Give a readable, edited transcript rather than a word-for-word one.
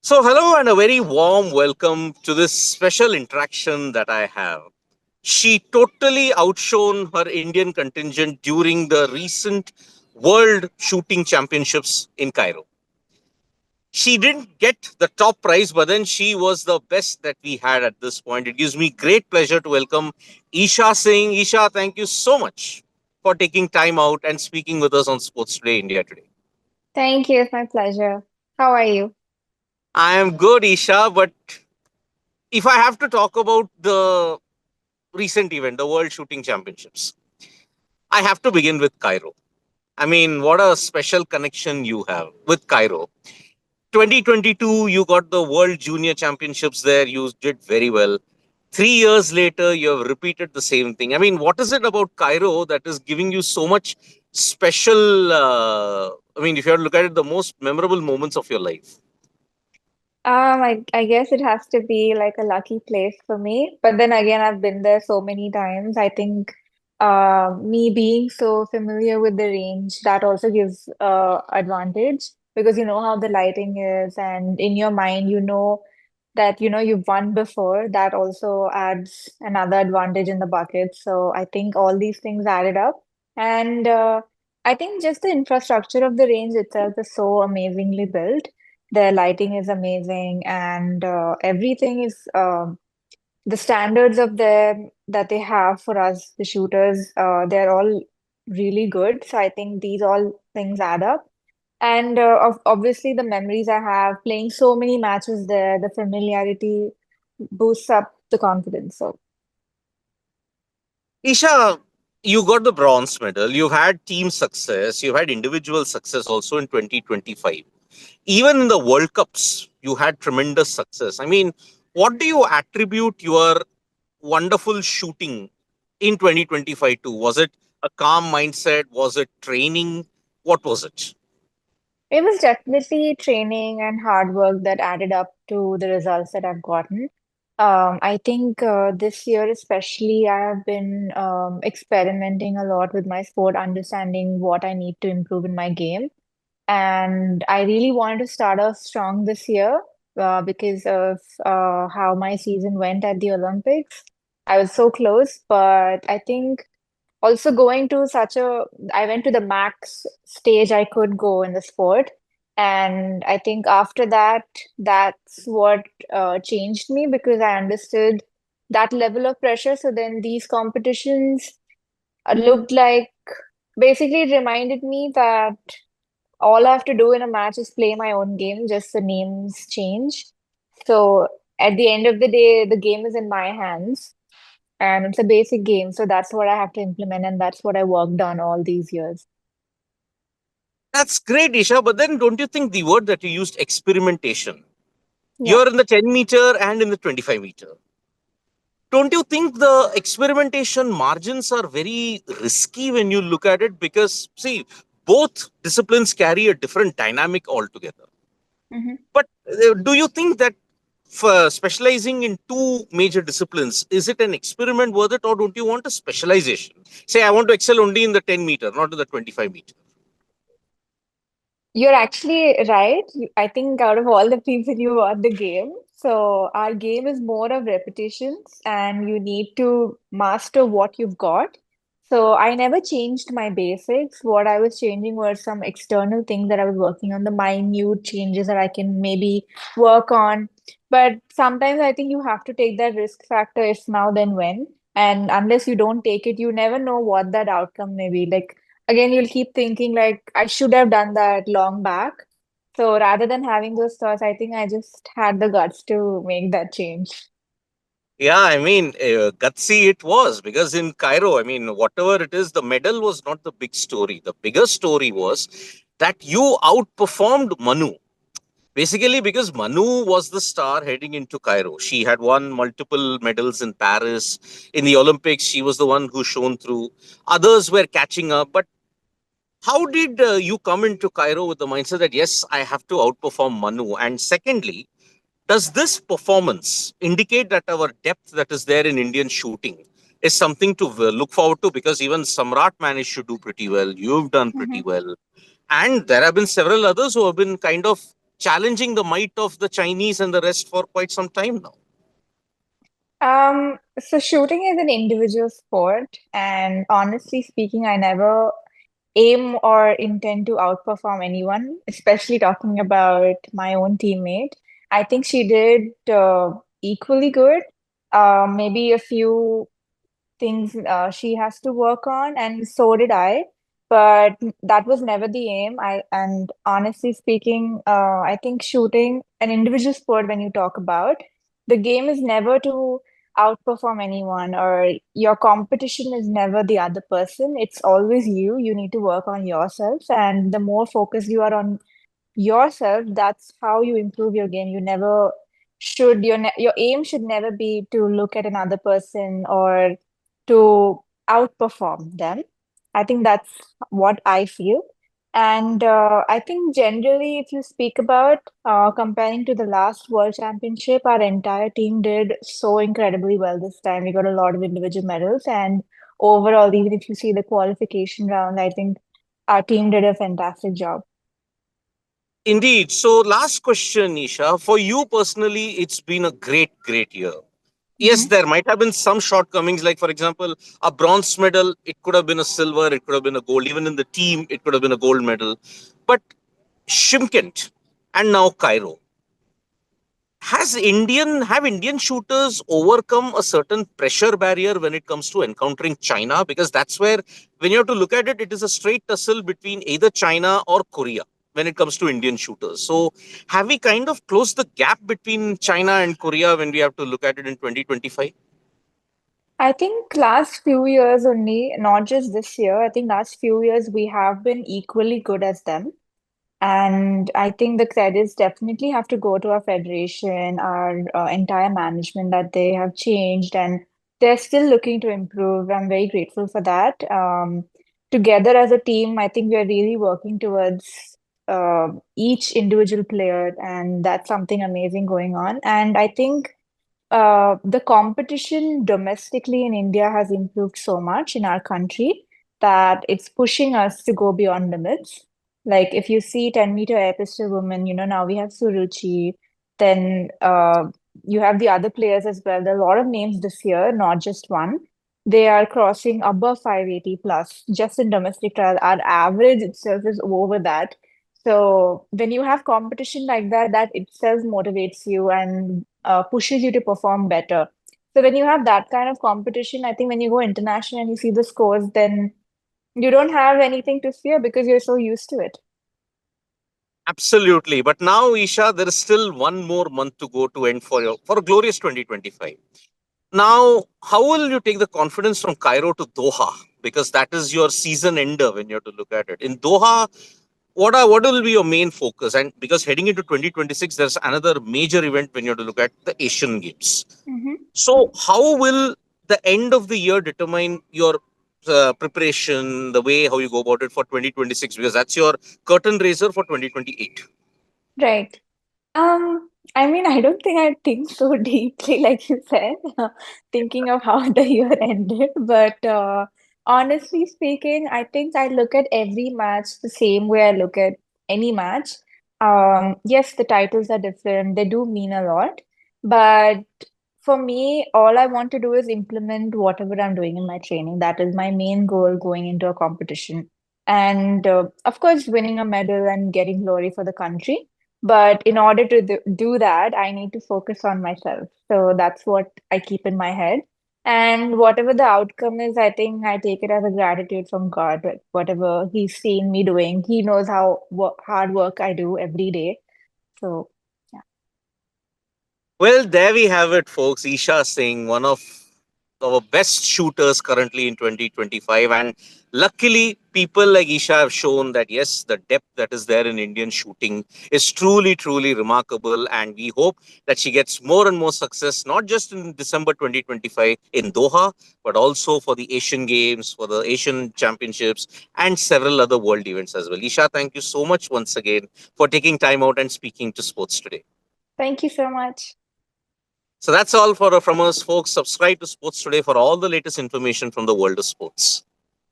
So, hello and a very warm welcome to this special interaction that I have. She totally outshone her Indian contingent during the recent World Shooting Championships in Cairo. She didn't get the top prize, but then she was the best that we had at this point. It gives me great pleasure to welcome Esha Singh. Esha, thank you so much for taking time out and speaking with us on Sports Today India today. Thank you. It's my pleasure. How are you? I am good, Isha, but if I have to talk about the recent event, the World Shooting Championships, I have to begin with Cairo. I mean, what a special connection you have with Cairo. 2022, you got the World Junior Championships there. You did very well. 3 years later, you have repeated the same thing. I mean, what is it about Cairo that is giving you so much special? I mean, if you have to look at it, the most memorable moments of your life. I guess it has to be like a lucky place for me. But then again, I've been there so many times. I think me being so familiar with the range, that also gives advantage because you know how the lighting is, and in your mind, you know that you've won before. That also adds another advantage in the bucket. So I think all these things added up. And I think just the infrastructure of the range itself is so amazingly built. The lighting is amazing, and everything is the standards of them that they have for us, the shooters. They're all really good. So I think these all things add up. And obviously, the memories I have playing so many matches there, the familiarity boosts up the confidence. So Isha, you got the bronze medal. You've had team success. You've had individual success also in 2025. Even in the World Cups, you had tremendous success. I mean, what do you attribute your wonderful shooting in 2025 to? Was it a calm mindset? Was it training? What was it? it was definitely training and hard work that added up to the results that I've gotten. I think this year especially, I have been experimenting a lot with my sport, understanding what I need to improve in my game. And I really wanted to start off strong this year because of how my season went at the Olympics. I was so close, but I think also going to I went to the max stage I could go in the sport. And I think after that, that's what changed me because I understood that level of pressure. So then these competitions looked like basically it reminded me that all I have to do in a match is play my own game, just the names change. So at the end of the day, the game is in my hands and it's a basic game. So that's what I have to implement, and that's what I worked on all these years. That's great, Isha. But then don't you think the word that you used, experimentation, Yeah. you're in the 10-meter and in the 25-meter. Don't you think the experimentation margins are very risky when you look at it? Because, see, both disciplines carry a different dynamic altogether. Hmm. But do you think that for specializing in two major disciplines, is it an experiment worth it, or don't you want a specialization? Say, I want to excel only in the 10-meter, not in the 25-meter. You're actually right. I think out of all the people you won the game, so our game is more of repetitions, and you need to master what you've got. So I never changed my basics. What I was changing were some external things that I was working on, the minute changes that I can maybe work on. But sometimes I think you have to take that risk factor, if now then when. And unless you don't take it, you never know what that outcome may be. Like again, you'll keep thinking like I should have done that long back. So rather than having those thoughts, I think I just had the guts to make that change. Yeah, I mean, gutsy it was because in Cairo, I mean, whatever it is, the medal was not the big story. The bigger story was that you outperformed Manu. Basically, because Manu was the star heading into Cairo. She had won multiple medals in Paris. In the Olympics, she was the one who shone through. Others were catching up. But how did you come into Cairo with the mindset that, yes, I have to outperform Manu? And secondly, does this performance indicate that our depth that is there in Indian shooting is something to look forward to? Because even Samrat managed to do pretty well. You've done pretty Mhm. well. And there have been several others who have been kind of challenging the might of the Chinese and the rest for quite some time now. So shooting is an individual sport, and honestly speaking, I never aim or intend to outperform anyone, especially talking about my own teammate. I think she did equally good. Maybe a few things she has to work on, and so did I. But that was never the aim. And honestly speaking, I think shooting an individual sport when you talk about the game is never to outperform anyone, or your competition is never the other person. It's always you. You need to work on yourself, and the more focused you are on yourself, that's how you improve your game. You never should your aim should never be to look at another person or to outperform them. I think that's what I feel. And I think generally, if you speak about comparing to the last World Championship, our entire team did so incredibly well this time. We got a lot of individual medals, and overall, even if you see the qualification round, I think our team did a fantastic job. Indeed. So, last question, Nisha. For you personally, it's been a great, great year. Yes, Mhm. there might have been some shortcomings, like, for example, a bronze medal, it could have been a silver, it could have been a gold. Even in the team, it could have been a gold medal. But Shimkent and now Cairo. Have Indian shooters overcome a certain pressure barrier when it comes to encountering China? Because that's where, when you have to look at it, it is a straight tussle between either China or Korea when it comes to Indian shooters. So have we kind of closed the gap between China and Korea when we have to look at it in 2025? I think last few years only, not just this year, I think last few years we have been equally good as them. And I think the credits definitely have to go to our federation, our entire management that they have changed and they're still looking to improve. I'm very grateful for that. Together as a team, I think we are really working towards each individual player, and that's something amazing going on. And I think the competition domestically in India has improved so much in our country that it's pushing us to go beyond limits. Like if you see 10-meter air pistol women, now we have Suruchi, then you have the other players as well. There are a lot of names this year, not just one. They are crossing above 580 plus just in domestic trial. Our average itself is over that. So when you have competition like that, that itself motivates you and pushes you to perform better. So when you have that kind of competition, I think when you go international and you see the scores, then you don't have anything to fear because you're so used to it. Absolutely. But now, Isha, there is still one more month to go to end for a glorious 2025. Now, how will you take the confidence from Cairo to Doha? Because that is your season ender when you have to look at it. In Doha, what will be your main focus? And because heading into 2026, there's another major event when you have to look at the Asian Games. Mhm. So, how will the end of the year determine your preparation, the way how you go about it for 2026? Because that's your curtain raiser for 2028. Right. I mean, I don't think I think so deeply, like you said, thinking of how the year ended. But honestly speaking, I think I look at every match the same way I look at any match. Yes, the titles are different. They do mean a lot. But for me, all I want to do is implement whatever I'm doing in my training. That is my main goal going into a competition. And of course, winning a medal and getting glory for the country. But in order to do that, I need to focus on myself. So that's what I keep in my head. And whatever the outcome is, I think I take it as a gratitude from God. Like, whatever He's seen me doing, He knows how hard work I do every day. So, yeah. Well, there we have it, folks. Isha Singh, one of our best shooters currently in 2025. And luckily, people like Isha have shown that yes, the depth that is there in Indian shooting is truly, truly remarkable. And we hope that she gets more and more success, not just in December 2025 in Doha, but also for the Asian Games, for the Asian Championships, and several other world events as well. Isha, thank you so much once again for taking time out and speaking to Sports Today. Thank you so much. So that's all from us, folks. Subscribe to Sports Today for all the latest information from the world of sports.